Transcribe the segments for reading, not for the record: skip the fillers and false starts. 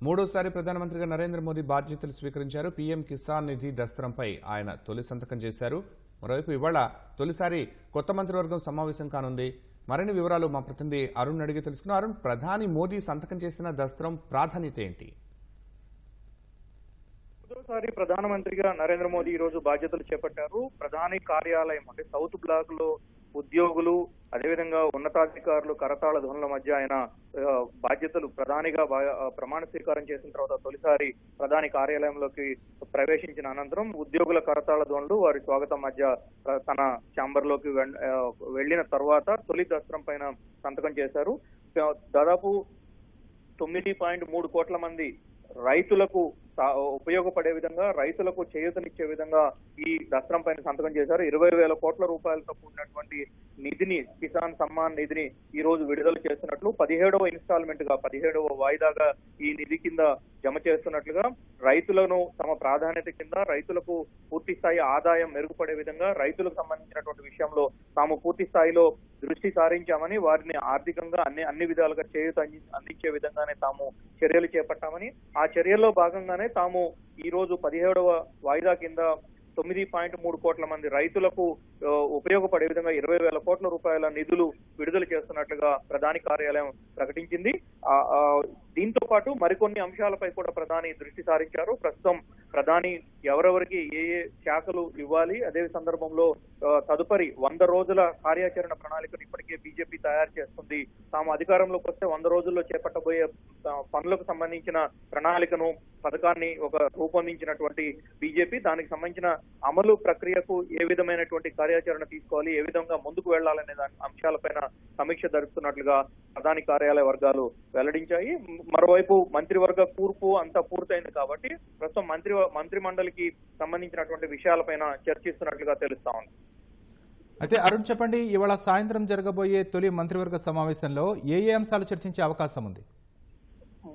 మూడోసారి ప్రధానమంత్రిగా నరేంద్ర మోదీ బాధ్యతలు స్వీకరించారు. పీఎం కిసాన్ నిధి దస్త్రంపై ఆయన తొలి సంతకం చేశారు. మరోవైపు ఇవాళ తొలిసారి కొత్త మంత్రివర్గం సమావేశం కానుంది. మరిన్ని వివరాలు మా ప్రతినిధి అరుణ్ అడిగి తెలుసుకున్నారు. అరుణ్, ప్రధాని మోదీ సంతకం చేసిన దస్త్రం ప్రాధాన్యత ఏంటి? మూడోసారి ప్రధానమంత్రిగా నరేంద్ర మోదీ ఈ రోజు బాధ్యతలు చేపట్టారు. ప్రధాని కార్యాలయం అంటే సౌత్ బ్లాక్ లో ఉద్యోగులు, అదేవిధంగా ఉన్నతాధికారులు కరతాళ ధ్వనుల మధ్య ఆయన బాధ్యతలు ప్రధానిగా ప్రమాణ స్వీకారం చేసిన తర్వాత తొలిసారి ప్రధాని కార్యాలయంలోకి ప్రవేశించిన అనంతరం ఉద్యోగుల కరతాళ ధ్వనులు వారి స్వాగతం మధ్య తన ఛాంబర్ లోకి వెళ్లిన తర్వాత తొలి దస్త్రం పైన సంతకం చేశారు. దాదాపు 9.3 కోట్ల మంది రైతులకు ఉపయోగపడే విధంగా, రైతులకు చేయూతనిచ్చే విధంగా ఈ దస్త్రం పైన సంతకం చేశారు. 20,000 కోట్ల రూపాయలతో కూడినటువంటి నిధిని, కిసాన్ సమ్మాన్ నిధిని ఈ రోజు విడుదల చేస్తున్నట్లు 17వ ఇన్స్టాల్మెంట్ గా 17వ వాయిదాగా ఈ నిధి కింద జమ చేస్తున్నట్లుగా, రైతులను తమ ప్రాధాన్యత కింద రైతులకు పూర్తి స్థాయి ఆదాయం మెరుగుపడే విధంగా, రైతులకు సంబంధించినటువంటి విషయంలో తాము పూర్తి స్థాయిలో దృష్టి సారించామని, వారిని ఆర్థికంగా అన్ని విధాలుగా చేయూత అందించే విధంగానే తాము చర్యలు చేపట్టామని, ఆ చర్యల్లో భాగంగానే తాము ఈ రోజు 17వ వాయిదా కింద 9.3 కోట్ల మంది రైతులకు ఉపయోగపడే విధంగా 20,000 కోట్ల రూపాయల నిధులు విడుదల చేస్తున్నట్లుగా ప్రధాని కార్యాలయం ప్రకటించింది. దీంతో పాటు మరికొన్ని అంశాలపై కూడా ప్రధాని దృష్టి సారించారు. ప్రస్తుతం ప్రధాని ఎవరెవరికి ఏ శాఖలు ఇవ్వాలి, అదే సందర్భంలో తదుపరి 100 రోజుల కార్యాచరణ ప్రణాళికను ఇప్పటికే బీజేపీ తయారు చేస్తుంది. తాము అధికారంలోకి వస్తే 100 రోజుల్లో చేపట్టబోయే పనులకు సంబంధించిన ప్రణాళికను, పథకాన్ని రూపొందించినటువంటి బీజేపీ దానికి సంబంధించిన అమలు ప్రక్రియకు ఏ విధమైనటువంటి కార్యాచరణ తీసుకోవాలి, ఏ విధంగా ముందుకు వెళ్లాలనే దాని అంశాలపైన సమీక్ష జరుపుతున్నట్లుగా ప్రధాని కార్యాలయ వర్గాలు వెల్లడించాయి. మరోవైపు మంత్రివర్గ కూర్పు అంతా పూర్తయింది కాబట్టి ప్రస్తుతం మంత్రి మండలికి సంబంధించినటువంటి విషయాలపైన చర్చిస్తున్నట్లుగా తెలుస్తా ఉంది. అయితే అరుణ్, చెప్పండి, ఇవాళ సాయంత్రం జరగబోయే తొలి మంత్రివర్గ సమావేశంలో ఏ అంశాలు చర్చించే అవకాశం ఉంది?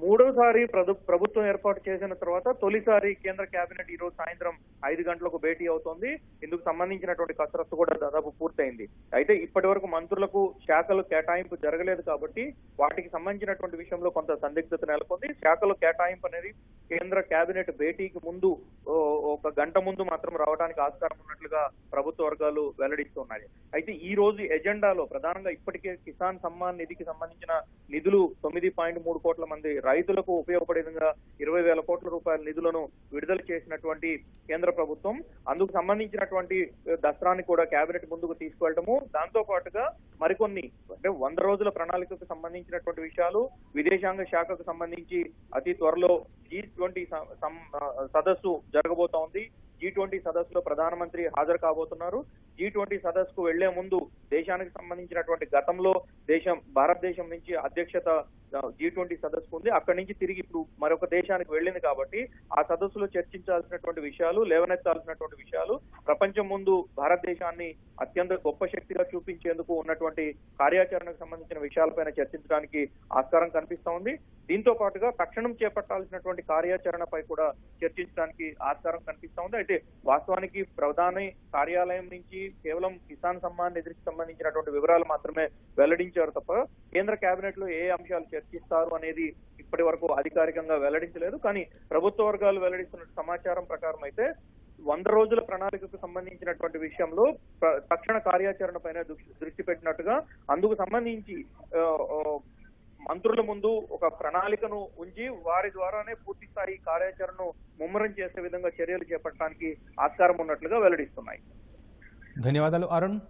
మూడోసారి ప్రభుత్వం ఏర్పాటు చేసిన తర్వాత తొలిసారి కేంద్ర కేబినెట్ ఈ రోజు సాయంత్రం 5 గంటలకు భేటీ అవుతోంది. ఇందుకు సంబంధించినటువంటి కసరత్తు కూడా దాదాపు పూర్తయింది. అయితే ఇప్పటి వరకు మంత్రులకు శాఖలు కేటాయింపు జరగలేదు కాబట్టి వాటికి సంబంధించినటువంటి విషయంలో కొంత సందిగ్ధత నెలకొంది. శాఖలు కేటాయింపు అనేది కేంద్ర కేబినెట్ భేటీకి ముందు 1 గంట ముందు మాత్రం రావడానికి ఆస్కారం ఉన్నట్లుగా ప్రభుత్వ వర్గాలు వెల్లడిస్తున్నాయి. అయితే ఈ రోజు ఎజెండాలో ప్రధానంగా ఇప్పటికే కిసాన్ సమ్మాన్ నిధికి సంబంధించిన నిధులు 9.3 కోట్ల మంది రైతులకు ఉపయోగపడే విధంగా 20,000 కోట్ల రూపాయల నిధులను విడుదల చేసినటువంటి కేంద్ర ప్రభుత్వం అందుకు సంబంధించినటువంటి దస్త్రాన్ని కూడా కేబినెట్ ముందుకు తీసుకువెళ్ళటము, దాంతో పాటుగా మరికొన్ని అంటే 100 రోజుల ప్రణాళికకు సంబంధించినటువంటి విషయాలు, విదేశాంగ శాఖకు సంబంధించి అతి త్వరలో G20 సదస్సు జరగబోతోంది. G20 సదస్సులో ప్రధానమంత్రి హాజరు కాబోతున్నారు. G20 సదస్సుకు వెళ్లే ముందు దేశానికి సంబంధించినటువంటి గతంలో భారతదేశం నుంచి అధ్యక్షత G20 సదస్సు ఉంది. అక్కడి నుంచి తిరిగి ఇప్పుడు మరొక దేశానికి వెళ్ళింది కాబట్టి ఆ సదస్సులో చర్చించాల్సినటువంటి విషయాలు, లేవనెత్తాల్సినటువంటి విషయాలు, ప్రపంచం ముందు భారతదేశాన్ని అత్యంత గొప్ప శక్తిగా చూపించేందుకు ఉన్నటువంటి కార్యాచరణకు సంబంధించిన విషయాలపైన చర్చించడానికి ఆస్కారం కనిపిస్తా ఉంది. దీంతో పాటుగా తక్షణం చేపట్టాల్సినటువంటి కార్యాచరణపై కూడా చర్చించడానికి ఆస్కారం కనిపిస్తా ఉంది. అయితే వాస్తవానికి ప్రధాని కార్యాలయం నుంచి కేవలం కిసాన్ సమ్మాన్ నిధికి సంబంధించినటువంటి వివరాలు మాత్రమే వెల్లడించారు తప్ప కేంద్ర కేబినెట్ లో ఏ అంశాలు చర్చిస్తారు అనేది ఇప్పటి వరకు అధికారికంగా వెల్లడించలేదు. కానీ ప్రభుత్వ వర్గాలు వెల్లడిస్తున్న సమాచారం ప్రకారం అయితే 100 రోజుల ప్రణాళికకు సంబంధించినటువంటి విషయంలో తక్షణ కార్యాచరణ పైన దృష్టి పెట్టినట్టుగా, అందుకు సంబంధించి మంత్రుల ముందు ఒక ప్రణాళికను ఉంచి వారి ద్వారానే పూర్తి స్థాయి కార్యాచరణను ముమ్మరం చేసే విధంగా చర్యలు చేపట్టడానికి ఆస్కారం ఉన్నట్లుగా వెల్లడిస్తున్నాయి. ధన్యవాదాలు అరుణ్.